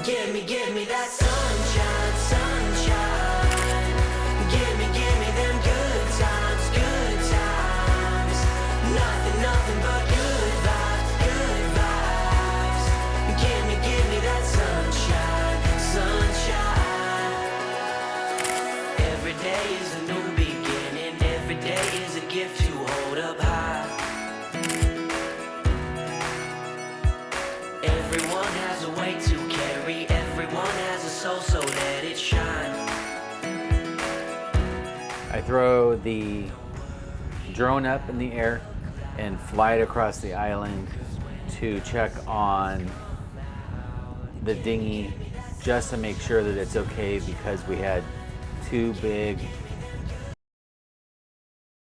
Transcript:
Give me that sunshine, sunshine. Give me them good times, good times. Nothing but good vibes, good vibes. Give me that sunshine, sunshine. Every day is a new beginning. Every day is a gift to hold up high. Everyone has a way to carry. Everyone has a soul, so let it shine. I throw the drone up in the air and fly it across the island to check on the dinghy just to make sure that it's okay, because we had two big